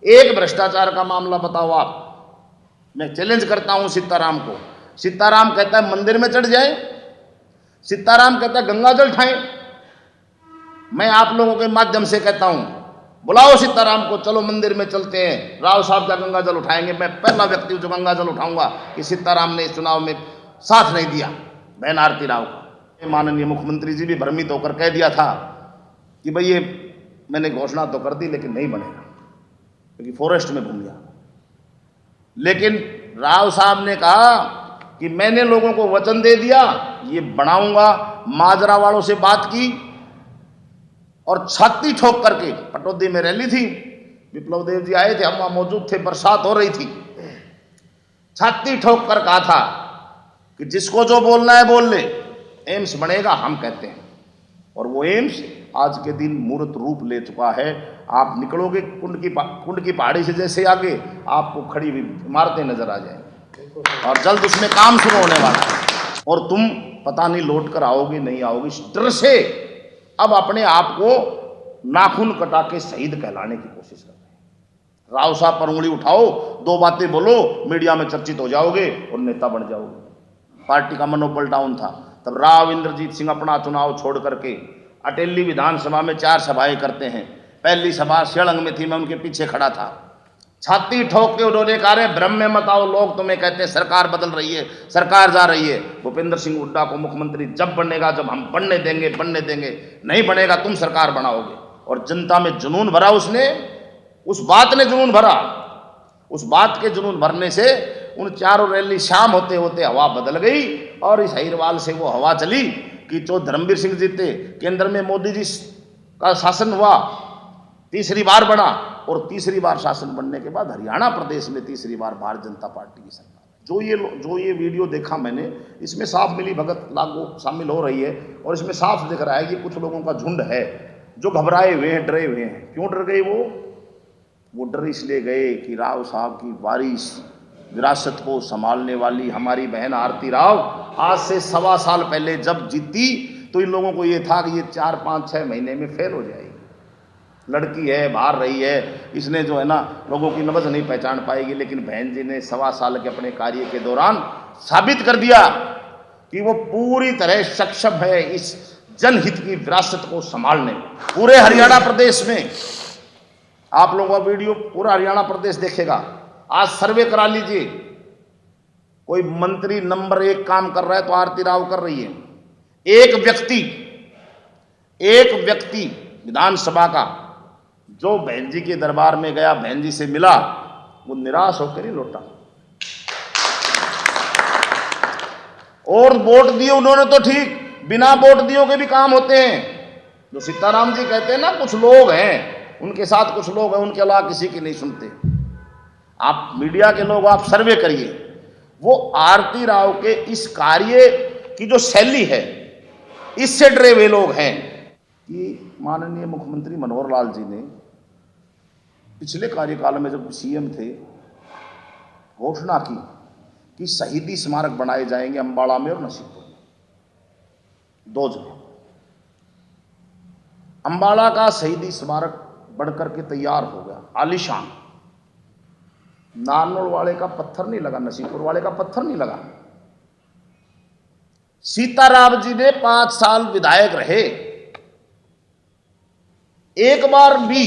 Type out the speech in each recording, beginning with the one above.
एक भ्रष्टाचार का मामला बताओ आप। मैं चैलेंज करता हूं सीताराम को। सीताराम कहता है मंदिर में चढ़ जाए, सीताराम कहता है गंगा जल उठाएं। मैं आप लोगों के माध्यम से कहता हूं, बुलाओ सीताराम को, चलो मंदिर में चलते हैं, राव साहब का गंगा जल उठाएंगे। मैं पहला व्यक्ति हूं जो गंगा जल उठाऊंगा कि सीताराम ने इस चुनाव में साथ नहीं दिया बहन आरती राव का। माननीय मुख्यमंत्री जी भी भ्रमित होकर कह दिया था कि भाई ये मैंने घोषणा तो कर दी लेकिन नहीं बनेगा, क्योंकि फॉरेस्ट में घूम गया। लेकिन राव साहब ने कहा कि मैंने लोगों को वचन दे दिया, ये बनाऊंगा। माजरा वालों से बात की और छाती ठोक करके, पटौदी में रैली थी, विप्लव देव जी आए थे, हम वहां मौजूद थे, बरसात हो रही थी, छाती ठोक कर कहा था कि जिसको जो बोलना है बोल ले, एम्स बनेगा हम कहते हैं। और वो एम्स आज के दिन मूर्त रूप ले चुका है। आप निकलोगे कुंड की पहाड़ी से जैसे आगे, आपको खड़ी हुई इमारतें नजर आ जाएंगी और जल्द उसमें काम शुरू होने वाला है। और तुम पता नहीं लौट कर आओगे नहीं आओगे, इस डर से अब अपने आप को नाखून कटा के शहीद कहलाने की कोशिश कर रहे हैं। राव साहब पर उंगली उठाओ, दो बातें बोलो, मीडिया में चर्चित हो जाओगे और नेता बन जाओगे। पार्टी का मनोबल डाउन था, तब राव इंद्रजीत सिंह अपना चुनाव छोड़ करके अटेली विधानसभा में 4 सभाएं करते हैं। पहली सभा शेलंग में थी, मैं उनके पीछे खड़ा था। छाती ठोक के उन्होंने कहा भ्रम में मत आओ, लोग तुम्हें कहते हैं सरकार बदल रही है, सरकार जा रही है। भूपेंद्र सिंह हुड्डा को मुख्यमंत्री जब बनेगा, जब हम बनने देंगे, नहीं बनेगा तुम सरकार बनाओगे। और जनता में जुनून भरा उसने, उस बात ने जुनून भरा। उस बात के जुनून भरने से उन चारों रैली शाम होते होते हवा बदल गई और इस अहिरवाल से वो हवा चली कि जो धर्मवीर सिंह जीते, केंद्र में मोदी जी का शासन हुआ, तीसरी बार बना, और तीसरी बार शासन बनने के बाद हरियाणा प्रदेश में तीसरी बार भारतीय जनता पार्टी की सरकार। जो ये वीडियो देखा मैंने, इसमें साफ मिली भगत लागू शामिल हो रही है और इसमें साफ दिख रहा है कि कुछ लोगों का झुंड है जो घबराए हुए हैं, डरे हुए हैं। क्यों डर गए वो डर इसलिए गए कि राव साहब की वारिस, विरासत को संभालने वाली हमारी बहन आरती राव आज से 1.25 साल पहले जब जीती तो इन लोगों को ये था कि ये 4, 5, 6 महीने में फेल हो जाएगी। लड़की है, बाहर रही है, इसने जो है ना लोगों की नब्ज नहीं पहचान पाएगी। लेकिन बहन जी ने 1.25 साल के अपने कार्य के दौरान साबित कर दिया कि वो पूरी तरह सक्षम है इस जनहित की विरासत को संभालने। पूरे हरियाणा प्रदेश में आप लोगों का वीडियो पूरा हरियाणा प्रदेश देखेगा। आज सर्वे करा लीजिए, कोई मंत्री नंबर 1 काम कर रहा है तो आरती राव कर रही है। एक व्यक्ति विधानसभा का जो बहन जी के दरबार में गया, बहन जी से मिला, वो निराश होकर ही लौटा। और वोट दिए उन्होंने तो ठीक, बिना वोट दिए के भी काम होते हैं। जो सीताराम जी कहते हैं ना, कुछ लोग हैं उनके साथ, कुछ लोग हैं उनके अलावा किसी की नहीं सुनते। आप मीडिया के लोग, आप सर्वे करिए, वो आरती राव के इस कार्य की जो शैली है, इससे डरे हुए लोग हैं। कि माननीय मुख्यमंत्री मनोहर लाल जी ने पिछले कार्यकाल में जब सीएम थे घोषणा की कि शहीदी स्मारक बनाए जाएंगे अंबाला में और नसीबपुर में, 2 जगह। अंबाला का शहीदी स्मारक बनकर के तैयार हो गया, आलीशान। नारनौल वाले का पत्थर नहीं लगा, नसीबपुर वाले का पत्थर नहीं लगा। सीताराम जी ने 5 साल विधायक रहे, एक बार भी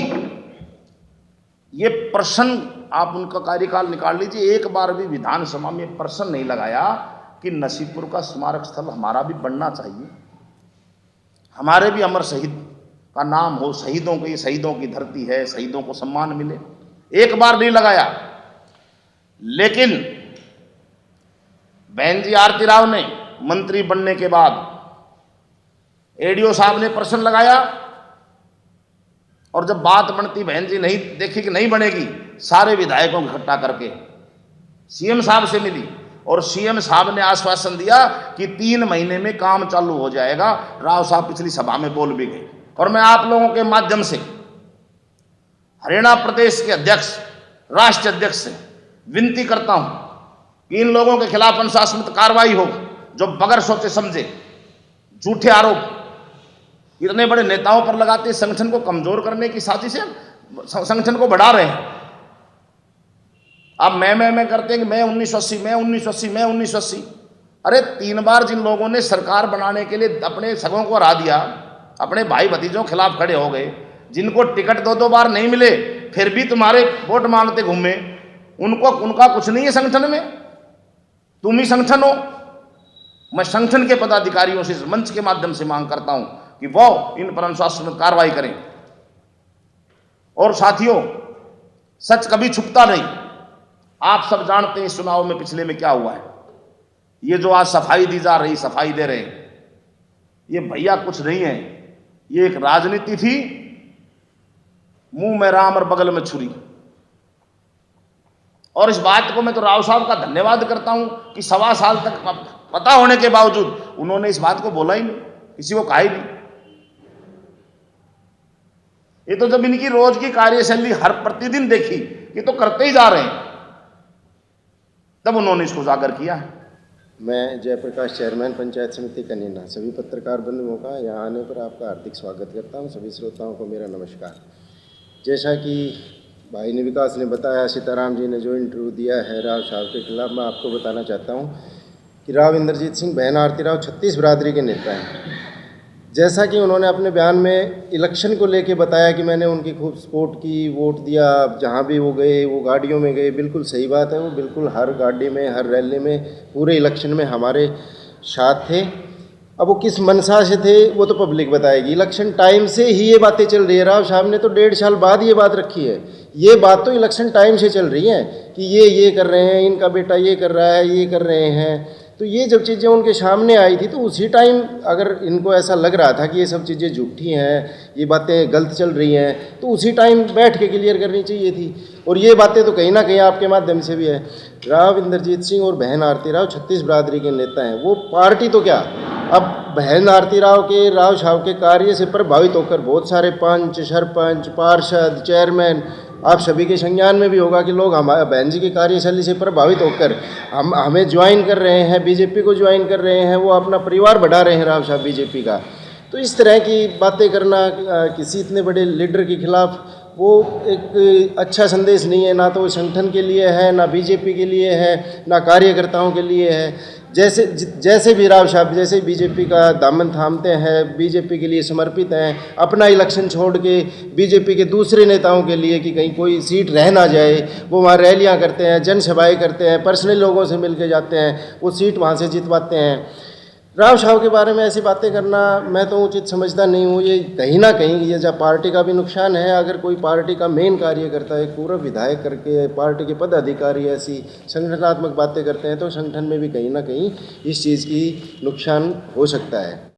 ये प्रश्न, आप उनका कार्यकाल निकाल लीजिए, एक बार भी विधानसभा में प्रश्न नहीं लगाया कि नसीबपुर का स्मारक स्थल हमारा भी बनना चाहिए, हमारे भी अमर शहीद का नाम हो, शहीदों की, शहीदों की धरती है, शहीदों को सम्मान मिले। एक बार नहीं लगाया। लेकिन बहन जी आरती राव ने मंत्री बनने के बाद एडीओ साहब ने प्रश्न लगाया, और जब बात बनती, बहन जी नहीं देखी कि नहीं बनेगी, सारे विधायकों को इकट्ठा करके सीएम साहब से मिली और सीएम साहब ने आश्वासन दिया कि 3 महीने में काम चालू हो जाएगा। राव साहब पिछली सभा में बोल भी गए। और मैं आप लोगों के माध्यम से हरियाणा प्रदेश के अध्यक्ष, राष्ट्रीय अध्यक्ष से विनती करता हूं कि इन लोगों के खिलाफ अनुशासनात्मक कार्रवाई हो जो बगैर सोचे समझे झूठे आरोप इतने बड़े नेताओं पर लगाते, संगठन को कमजोर करने की साजिश है, संगठन को बढ़ा रहे हैं। आप मैं करते हैं कि मैं 1980 मैं 1980 मैं 1980। अरे 3 बार जिन लोगों ने सरकार बनाने के लिए अपने सगों को हरा दिया, अपने भाई भतीजों के खिलाफ खड़े हो गए, जिनको टिकट 2-2 बार नहीं मिले फिर भी तुम्हारे वोट मांगते घूमे, उनका कुछ नहीं है संगठन में? तुम ही संगठन हो। मैं संगठन के पदाधिकारियों से इस मंच के माध्यम से मांग करता हूं कि वो इन पर अनुशासनात्मक कार्रवाई करें। और साथियों, सच कभी छुपता नहीं। आप सब जानते हैं इस चुनाव में पिछले में क्या हुआ है। ये जो आज सफाई दी जा रही, सफाई दे रहे हैं, ये भैया कुछ नहीं है, ये एक राजनीति थी, मुंह में राम और बगल में छुरी। और इस बात को मैं तो राव साहब का धन्यवाद करता हूं कि 1.25 साल तक पता होने के बावजूद उन्होंने इस बात को बोला ही नहीं, किसी को कहा ही नहीं। ये तो जब इनकी रोज की कार्यशैली हर प्रतिदिन देखी, ये तो करते ही जा रहे हैं, तब उन्होंने इसको उजागर किया है। मैं जयप्रकाश, चेयरमैन पंचायत समिति कनीना, सभी पत्रकार बंधुओं का यहाँ आने पर आपका हार्दिक स्वागत करता हूँ। सभी श्रोताओं को मेरा नमस्कार। जैसा कि भाई ने विकास ने बताया, सीताराम जी ने जो इंटरव्यू दिया है राव साहब के खिलाफ, मैं आपको बताना चाहता हूँ कि राव इंद्रजीत सिंह बहन आरती राव 36 बिरादरी के नेता हैं। जैसा कि उन्होंने अपने बयान में इलेक्शन को लेके बताया कि मैंने उनकी खूब सपोर्ट की, वोट दिया, जहाँ भी वो गए वो गाड़ियों में गए, बिल्कुल सही बात है। वो बिल्कुल हर गाड़ी में, हर रैली में, पूरे इलेक्शन में हमारे साथ थे। अब वो किस मनसा से थे वो तो पब्लिक बताएगी। इलेक्शन टाइम से ही ये बातें चल रही है। राव साहब ने तो 1.5 साल बाद ये बात रखी है। ये बात तो इलेक्शन टाइम से चल रही है कि ये कर रहे हैं, इनका बेटा ये कर रहा है, ये कर रहे हैं। तो ये जब चीज़ें उनके सामने आई थी तो उसी टाइम अगर इनको ऐसा लग रहा था कि ये सब चीज़ें झूठी हैं, ये बातें गलत चल रही हैं, तो उसी टाइम बैठ के क्लियर करनी चाहिए थी। और ये बातें तो कहीं ना कहीं आपके माध्यम से भी है। राव इंद्रजीत सिंह और बहन आरती राव 36 बिरादरी के नेता हैं। वो पार्टी तो क्या, अब बहन आरती राव के, राव साहब के कार्य से प्रभावित होकर बहुत सारे पंच, सरपंच, पार्षद, चेयरमैन, आप सभी के संज्ञान में भी होगा कि लोग हमारे बहन जी की कार्यशैली से प्रभावित होकर हमें ज्वाइन कर रहे हैं, बीजेपी को ज्वाइन कर रहे हैं, वो अपना परिवार बढ़ा रहे हैं राव साहब बीजेपी का। तो इस तरह की बातें करना किसी इतने बड़े लीडर के खिलाफ, वो एक अच्छा संदेश नहीं है। ना तो वो संगठन के लिए है, ना बीजेपी के लिए है, ना कार्यकर्ताओं के लिए है। जैसे भी राव साहब जैसे बीजेपी का दामन थामते हैं, बीजेपी के लिए समर्पित हैं, अपना इलेक्शन छोड़ के बीजेपी के दूसरे नेताओं के लिए कि कहीं कोई सीट रह ना जाए, वो वहाँ रैलियाँ करते हैं, जनसभाएं करते हैं, पर्सनल लोगों से मिल के जाते हैं, वो सीट वहाँ से जितवाते हैं। राव साहब के बारे में ऐसी बातें करना मैं तो उचित समझता नहीं हूँ। ये कहीं ना कहीं ये जब पार्टी का भी नुकसान है। अगर कोई पार्टी का मेन कार्य करता है, पूरा विधायक करके पार्टी के पदाधिकारी ऐसी संगठनात्मक बातें करते हैं, तो संगठन में भी कहीं ना कहीं इस चीज़ की नुकसान हो सकता है।